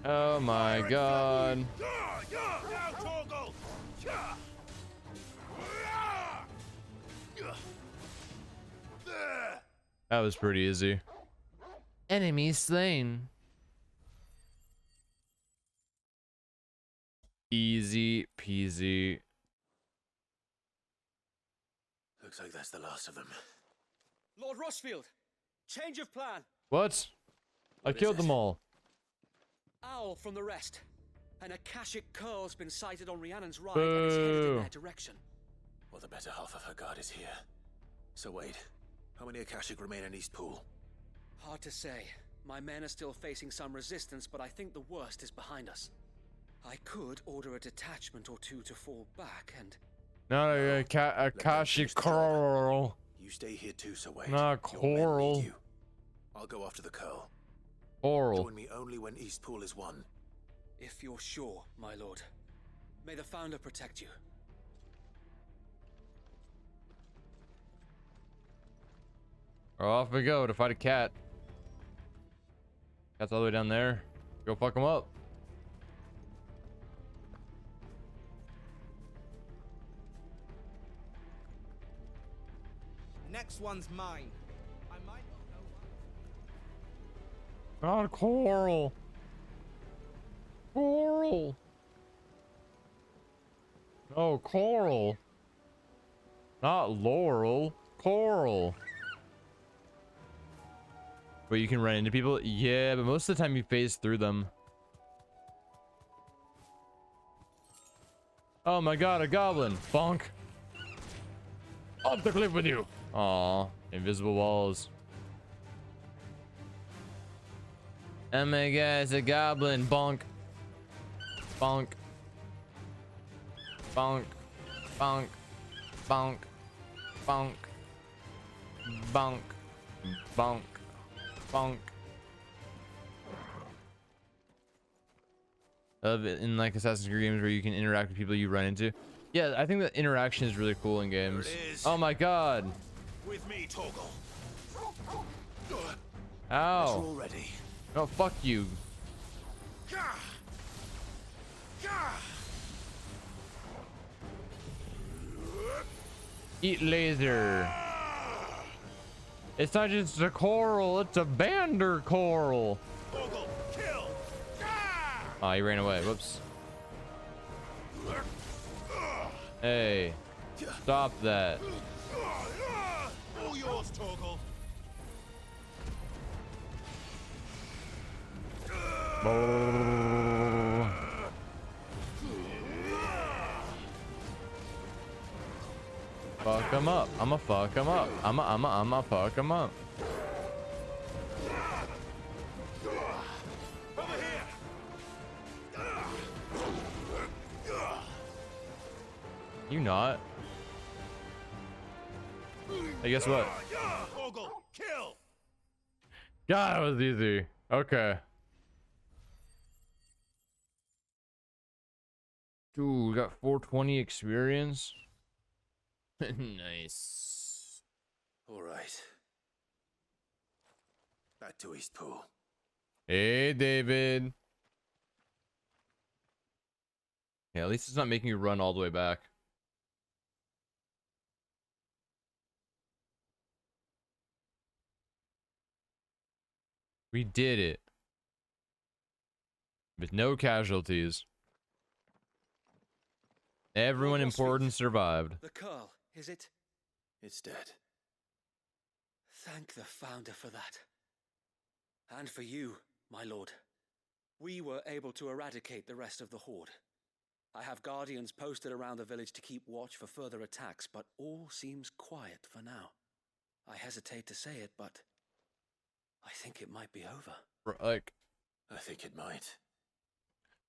A: Oh my god. That was pretty easy. Enemy slain. Easy peasy.
B: Looks like that's the last of them.
E: Lord Rossfield, change of plan.
A: What? I killed them all.
E: Owl from the rest. An Akashic curl's been sighted on Rhiannon's right and is headed in their direction.
B: Well, the better half of her guard is here. So wait, how many Akashic remain in East Pool?
E: Hard to say. My men are still facing some resistance, but I think the worst is behind us. I could order a detachment or two to fall back and...
A: Not a Akashic coral.
B: You stay here too, so wait.
A: Not a coral.
B: I'll go after the curl.
A: Coral.
B: Join me only when East Pool is won.
E: If you're sure, my lord. May the Founder protect you.
A: Off we go to fight a cat. Cat's all the way down there. Go fuck him up.
O: Next one's mine. I might not know.
A: Not coral. Coral. Oh, coral. Not laurel. Coral. But you can run into people? Yeah, but most of the time you phase through them. Oh my god, a goblin. Bonk. Off the cliff with you. Aw, invisible walls. Oh my god, it's a goblin. Bonk. Bonk. Bonk. Bonk. Bonk. Bonk. Bonk. Bonk. Bonk. In like Assassin's Creed games where you can interact with people you run into. Yeah, I think that interaction is really cool in games. Oh my god.
F: With me, Torgal.
A: Ow.
F: All ready.
A: No, fuck you. Eat laser. It's not just a coral, it's a bander coral. Oh, he ran away. Whoops. Hey, stop that.
F: All yours, Torgal.
A: Fuck him up. I'ma fuck him up. I'ma fuck him up. You not. Hey, guess what?
F: Kill.
A: God, that was easy. Okay. Dude, we got 420 experience. Nice.
B: All right. Back to Eastpool.
A: Hey, David. Yeah, at least it's not making you run all the way back. We did it. With no casualties. Everyone important survived.
E: The Curl, is it?
B: It's dead.
E: Thank the Founder for that. And for you, my lord. We were able to eradicate the rest of the Horde. I have guardians posted around the village to keep watch for further attacks, but all seems quiet for now. I hesitate to say it, but I think it might be over.
A: Like,
B: I think it might.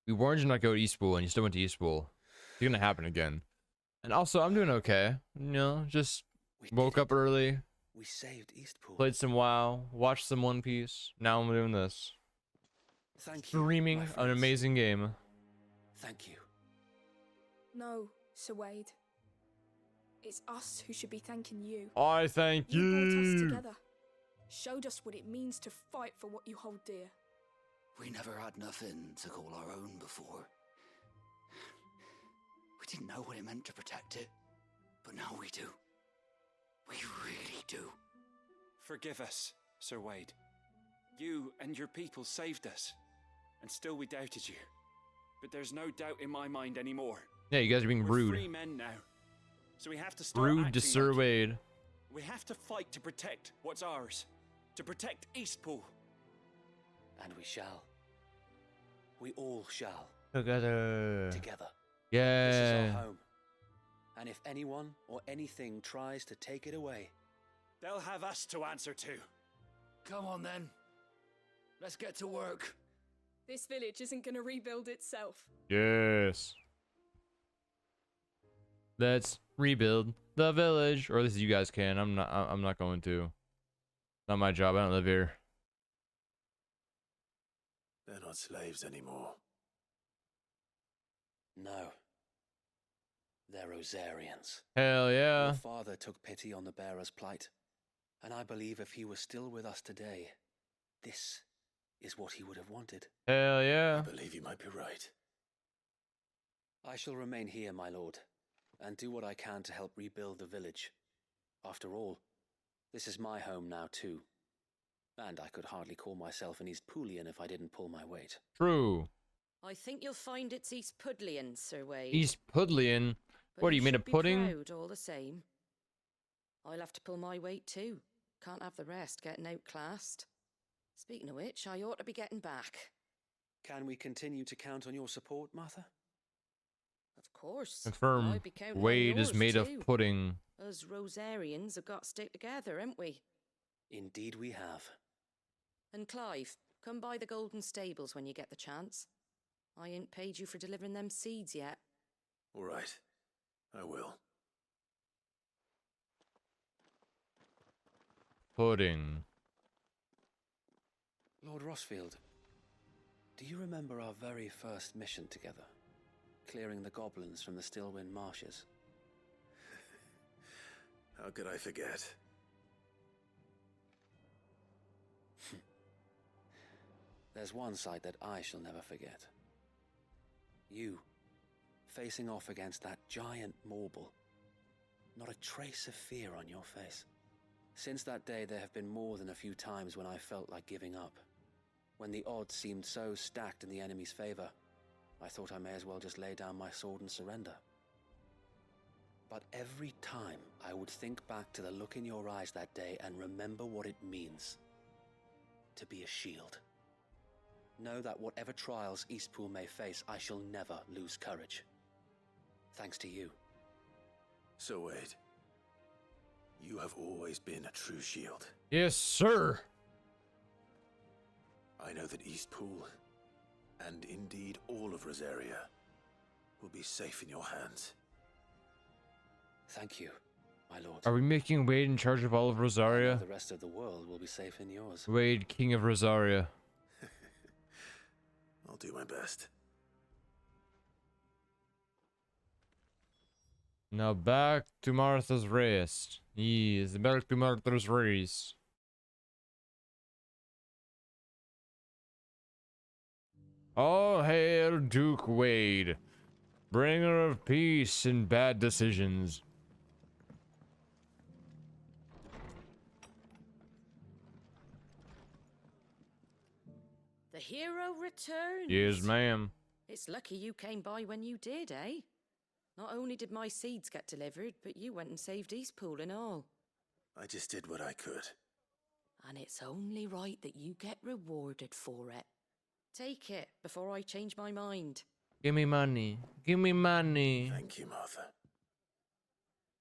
A: we warned you not to go to Eastpool, and you still went to Eastpool. It's gonna happen again. And also, I'm doing okay. You know, just woke up early.
E: We saved Eastpool.
A: Played some WoW, watched some One Piece. Now I'm doing this.
E: Thank you.
A: Streaming an amazing game.
E: Thank you.
S: No, Sir Wade. It's us who should be thanking you.
A: I thank
S: You brought us
A: you.
S: together. Showed us what it means to fight for what you hold dear.
I: We never had nothing to call our own before. We didn't know what it meant to protect it, but now we do. We really do.
T: Forgive us, Sir Wade. You and your people saved us, and still we doubted you. But there's no doubt in my mind anymore.
A: Yeah, you guys are being
T: We're
A: rude.
T: free men now, so we have to start
A: Rude to
T: acting
A: Sir
T: like it.
A: Wade.
T: We have to fight to protect what's ours, to protect Eastpool.
E: And we shall. We all shall.
A: Together.
E: Together.
A: Yeah.
E: This is our home. And if anyone or anything tries to take it away,
T: they'll have us to answer to.
I: Come on then. Let's get to work.
S: This village isn't going to rebuild itself.
A: Yes. Let's rebuild the village, or at least you guys can. I'm not going to. Not my job. I don't live here.
B: They're not slaves anymore.
E: no. They're Rosarians.
A: Hell yeah.
E: Your father took pity on the bearer's plight, and I believe if he was still with us today, this is what he would have wanted.
A: Hell yeah.
B: I believe you might be right.
E: I shall remain here, my lord, and do what I can to help rebuild the village. After all, this is my home now too, and I could hardly call myself an Eastpoolian if I didn't pull my weight.
A: True.
R: I think you'll find it's Eastpudlian, Sir Wade.
A: Eastpudlian?
R: But
A: What are you made of
R: should be
A: pudding?
R: Proud all the same. I'll have to pull my weight too. Can't have the rest getting outclassed. Speaking of which, I ought to be getting back.
E: Can we continue to count on your support, Martha?
R: Of course.
A: Confirm.
R: I'd be counting on
A: Wade is
R: yours
A: made of
R: too.
A: pudding.
R: Us Rosarians have got to stick together, haven't we?
E: Indeed we have.
R: And Clive, come by the Golden Stables when you get the chance. I ain't paid you for delivering them seeds yet.
B: All right. I will.
A: Pudding.
E: Lord Rossfield, do you remember our very first mission together? Clearing the goblins from the Stillwind marshes?
B: How could I forget?
E: There's one sight that I shall never forget. You, facing off against that giant Morble. Not a trace of fear on your face. Since that day, there have been more than a few times when I felt like giving up. When the odds seemed so stacked in the enemy's favor, I thought I may as well just lay down my sword and surrender. But every time I would think back to the look in your eyes that day and remember what it means to be a shield. Know that whatever trials Eastpool may face, I shall never lose courage. Thanks to you.
B: So Wade, you have always been a true shield.
A: Yes, sir.
B: I know that Eastpool, and indeed all of Rosaria, will be safe in your hands.
E: Thank you, my lord.
A: Are we making Wade in charge of all of Rosaria?
E: The rest of the world will be safe in yours.
A: Wade, King of Rosaria.
B: I'll do my best.
A: Now back to Martha's Rest. Yes, back to Martha's Rest. All hail Duke Wade, bringer of peace and bad decisions.
R: The hero returns.
A: Yes, ma'am.
R: It's lucky you came by when you did, eh? Not only did my seeds get delivered, but you went and saved Eastpool and all.
B: I just did what I could.
R: And it's only right that you get rewarded for it. Take it before I change my mind.
A: Give me money. Give me money.
B: Thank you, Martha.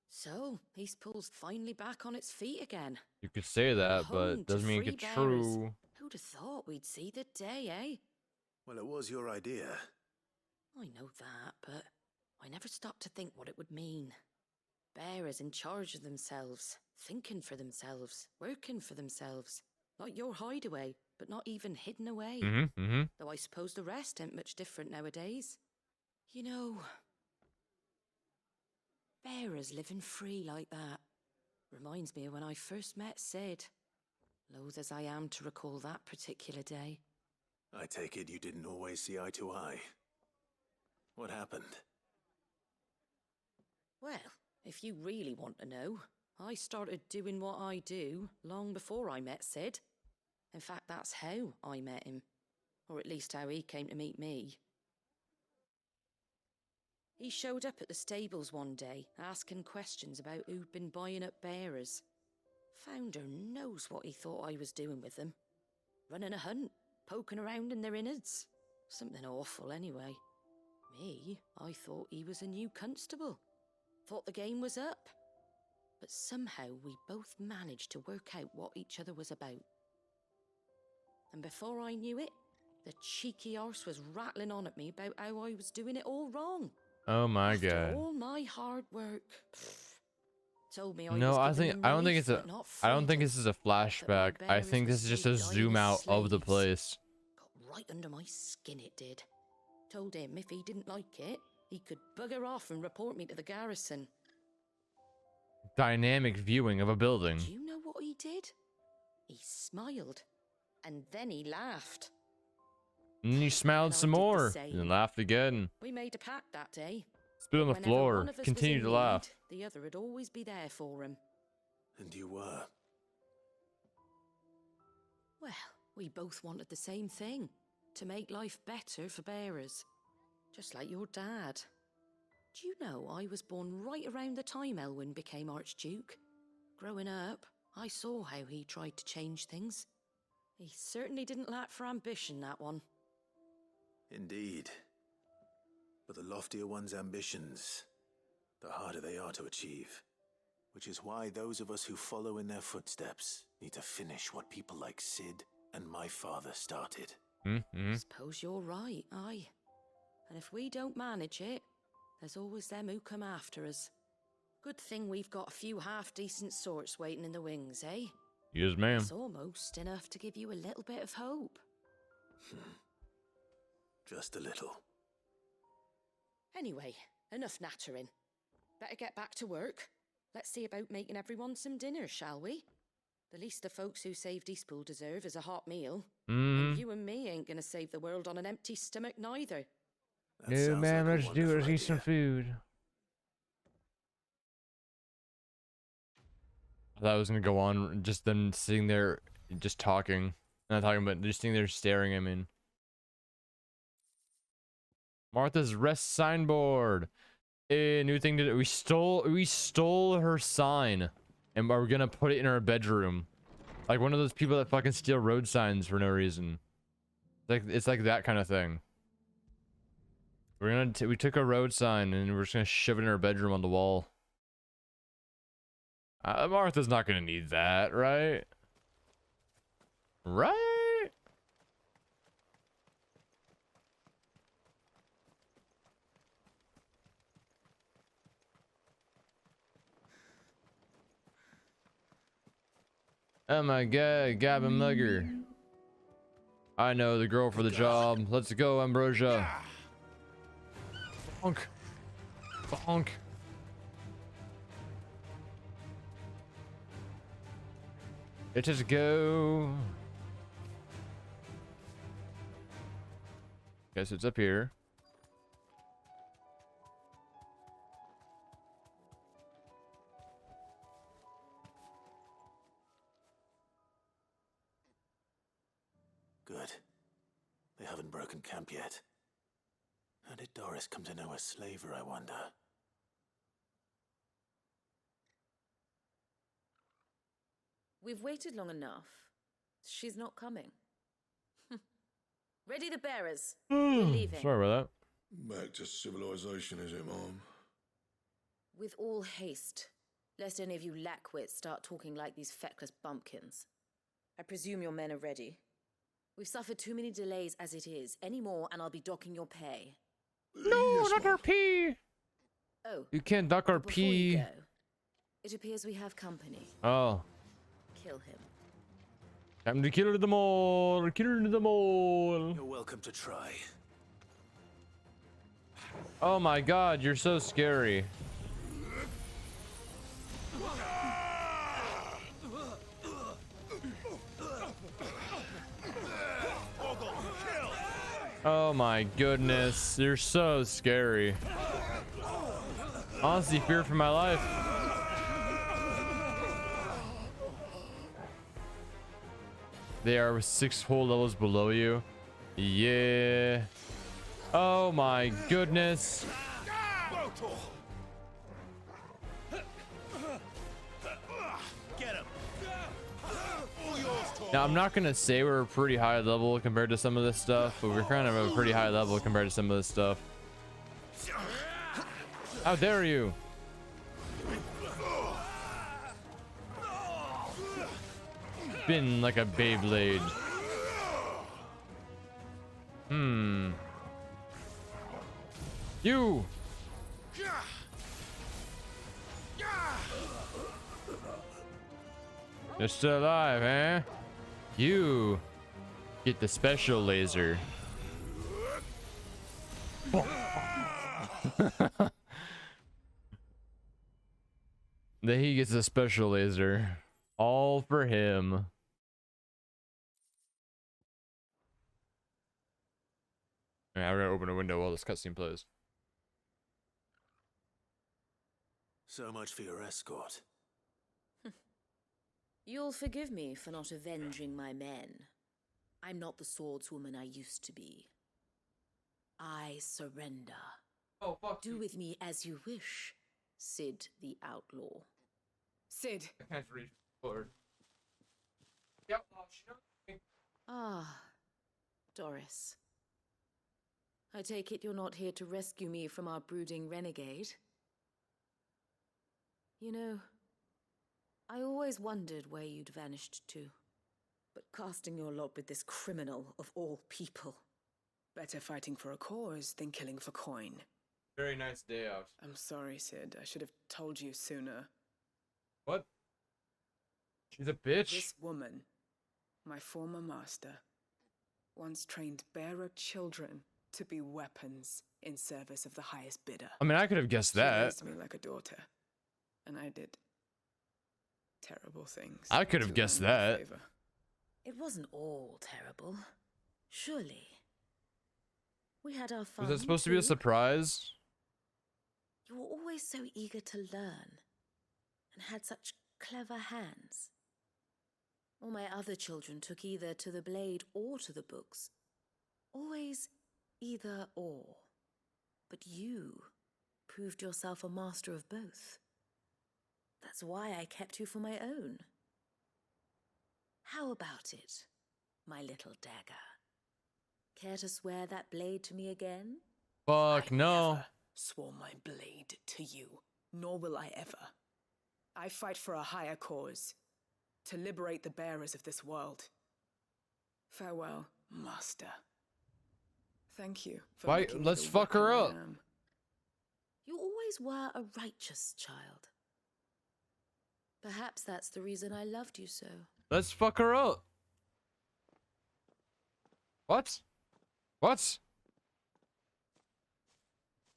R: So, Eastpool's finally back on its feet again.
A: You could say that, but
R: Home to
A: doesn't mean
R: free
A: it's
R: bearers.
A: true.
R: Who'd have thought we'd see the day, eh?
B: Well, it was your idea.
R: I know that, but I never stopped to think what it would mean. Bearers in charge of themselves, thinking for themselves, working for themselves. Like your hideaway, but not even hidden away. Though I suppose the rest ain't much different nowadays. You know, bearers living free like that reminds me of when I first met Sid. Loath as I am to recall that particular day.
B: I take it you didn't always see eye to eye. What happened?
R: Well, if you really want to know, I started doing what I do long before I met Sid. In fact, that's how I met him. Or at least how he came to meet me. He showed up at the stables one day, asking questions about who'd been buying up bearers. Founder knows what he thought I was doing with them. Running a hunt, poking around in their innards. Something awful anyway. Me, I thought he was a new constable. Thought the game was up. But somehow we both managed to work out what each other was about. And before I knew it, the cheeky arse was rattling on at me about how I was doing it all wrong.
A: Oh my
R: After
A: god.
R: all my hard work. Told me I
A: No,
R: was giving them
A: I don't think
R: relief,
A: it's a
R: but not
A: I don't think
R: freedom.
A: this is a flashback. I
R: bearers
A: think
R: were
A: this is just a
R: saved
A: zoom
R: dying
A: out
R: as
A: of the
R: slaves.
A: place.
R: Got right under my skin, it did. Told him if he didn't like it, he could bugger off and report me to the garrison.
A: Dynamic viewing of a building.
R: Do you know what he did? He smiled. And then he laughed.
A: And he smiled some
R: did the
A: more
R: same.
A: and laughed again.
R: We made a pact that day.
A: Spit on the
R: Whenever
A: floor.
R: one of us was
A: Continue
R: in
A: to laugh.
R: need, the other would always be there for him.
B: And you were?
R: Well, we both wanted the same thing. To make life better for bearers. Just like your dad. Do you know I was born right around the time Elwyn became Archduke? Growing up, I saw how he tried to change things. He certainly didn't lack for ambition, that one.
B: Indeed. But the loftier one's ambitions, the harder they are to achieve. Which is why those of us who follow in their footsteps need to finish what people like Sid and my father started.
R: Suppose you're right, aye. And if we don't manage it, there's always them who come after us. Good thing we've got a few half-decent sorts waiting in the wings, eh?
A: Yes, ma'am.
R: It's almost enough to give you a little bit of hope.
B: Just a little.
R: Anyway, enough nattering. Better get back to work. Let's see about making everyone some dinner, shall we? The least the folks who saved Eastpool deserve is a hot meal. And you and me ain't gonna save the world on an empty stomach neither.
A: No, man, let's do it. Eat some food. I thought I was gonna go on just them sitting there, just talking. Not talking, but just sitting there staring at me. Martha's rest signboard. New thing to do. We stole her sign, and we're gonna put it in our bedroom, like one of those people that fucking steal road signs for no reason. It's like that kind of thing. We took a road sign and we're just gonna shove it in our bedroom on the wall. Martha's not gonna need that, right? Right? Oh my god, Gavin Mugger. I know the girl for the job. Let's go, Ambrosia. Bonk. Bonk. Let's just go. Guess it's up here.
B: Good. They haven't broken camp yet. How did Doris come to know a slaver, I wonder?
D: We've waited long enough. She's not coming. Ready the bearers. We're leaving.
A: Sorry about
U: Back to civilization, is it, Mom?
D: With all haste, lest any of you lackwits start talking like these feckless bumpkins. I presume your men are ready. We've suffered too many delays as it is. Any more and I'll be docking your pay.
A: No, not our pee.
D: Oh.
A: You can't dock our
D: Before you
A: pee.
D: go, it appears we have company.
A: Oh.
D: Kill him.
A: Time to kill them all. Kill them all.
B: You're welcome to try.
A: Oh my god, you're so scary. Oh my goodness, you're so scary. Honestly, fear for my life. They are 6 whole levels below you. Yeah. Oh my goodness. Now, I'm not gonna say we're pretty high level compared to some of this stuff, but we're kind of a pretty high level compared to some of this stuff. How dare you? Spin like a Beyblade. You! You're still alive, eh? You get the special laser. Then he gets a special laser. All for him. Alright, we're gonna open a window while this cutscene plays.
B: So much for your escort.
D: You'll forgive me for not avenging my men. I'm not the swordswoman I used to be. I surrender.
A: Oh, fuck.
D: Do with me as you wish, Sid the Outlaw.
Q: Sid.
A: I can't reach forward.
D: Ah, Doris. I take it you're not here to rescue me from our brooding renegade? You know, I always wondered where you'd vanished to. But casting your lot with this criminal of all people.
Q: Better fighting for a cause than killing for coin.
A: Very nice day out.
Q: I'm sorry, Sid. I should have told you sooner.
A: What? She's a bitch.
Q: This woman, my former master, once trained bearer children to be weapons in service of the highest bidder.
A: I mean, I could have guessed
Q: She
A: that.
Q: raised me like a daughter, and I did terrible things.
A: I could have guessed that.
D: It wasn't all terrible, surely. We had our fun.
A: Was that supposed to be a
D: too.
A: surprise?
D: You were always so eager to learn, and had such clever hands. All my other children took either to the blade or to the books. Always either or. But you proved yourself a master of both. That's why I kept you for my own. How about it, my little dagger? Care to swear that blade to me again?
A: Fuck no.
Q: Never swore my blade to you, nor will I ever. I fight for a higher cause, to liberate the bearers of this world. Farewell, master. Thank you for
A: Why?
Q: making me
A: Let's
Q: the
A: fuck her
Q: weapon
A: up.
Q: I am.
D: You always were a righteous child. Perhaps that's the reason I loved you so.
A: Let's fuck her up. What? What?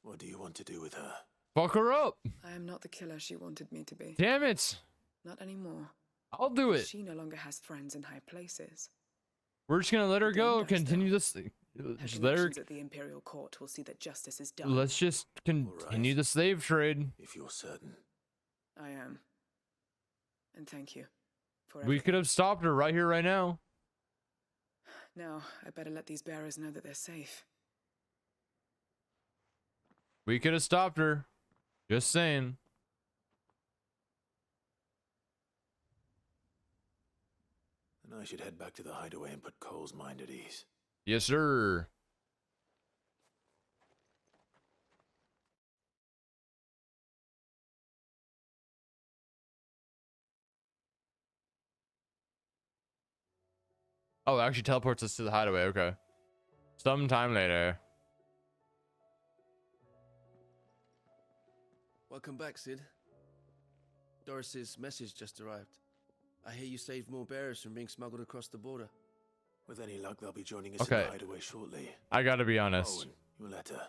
B: What do you want to do with her?
A: Fuck her up.
Q: I am not the killer she wanted me to be.
A: Damn it.
Q: Not anymore.
A: I'll do it.
Q: She no longer has friends in high places.
A: We're just gonna let her go. Continue this.
Q: Her
A: Just let her.
Q: connections at the Imperial Court will see that justice is done.
A: Let's just continue the slave trade.
B: If you're certain.
Q: I am. And thank you for
A: We
Q: everything.
A: could have stopped her right here, right now.
Q: Now, I better let these bearers know that they're safe.
A: We could have stopped her. Just saying.
B: And I should head back to the hideaway and put Cole's mind at ease.
A: Yes, sir. Oh, it actually teleports us to the hideaway. Okay. Sometime later.
C: Welcome back, Sid. Doris's message just arrived. I hear you saved more bearers from being smuggled across the border.
B: With any luck, they'll be joining us in
A: Okay.
B: the hideaway shortly.
A: I gotta be honest.
B: Owen, your letter.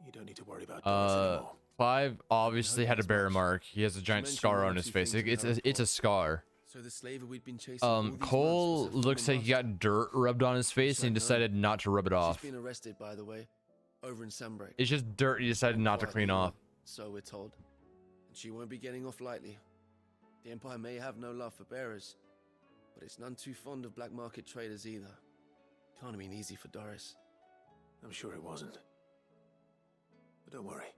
B: You don't need to worry about Doris anymore.
A: Clive obviously had a bear mark. He has a giant scar on his face. It's a scar.
C: So the slaver we'd been chasing all these
A: Cole
C: months was a
A: looks
C: former
A: like he got dirt rubbed on his face and he decided not to rub it off.
C: She's been arrested, by the way, over in Sunbreak.
A: It's just dirt he decided not to clean off.
C: So we're told. And she won't be getting off lightly. The Empire may have no love for bearers, but it's none too fond of black market traders either. Can't have been easy for Doris.
B: I'm sure it wasn't. But don't worry.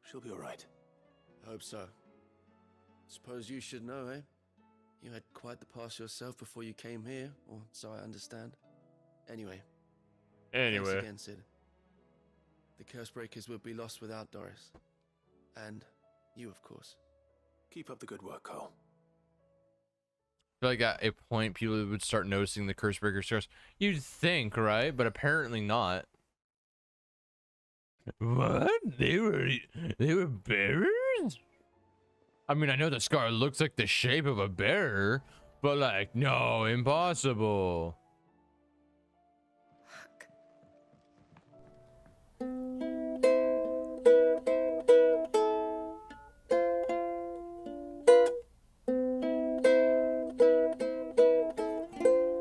B: She'll be alright.
C: I hope so. Suppose you should know, eh? You had quite the past yourself before you came here, or so I understand. Anyway. Thanks again, Sid. The Cursebreakers would be lost without Doris. And you, of course.
B: Keep up the good work, Cole.
A: I feel like at a point people would start noticing the Cursebreaker scars. You'd think, right? But apparently not. What? They were bearers? I mean, I know the scar looks like the shape of a bear, but like, no, impossible.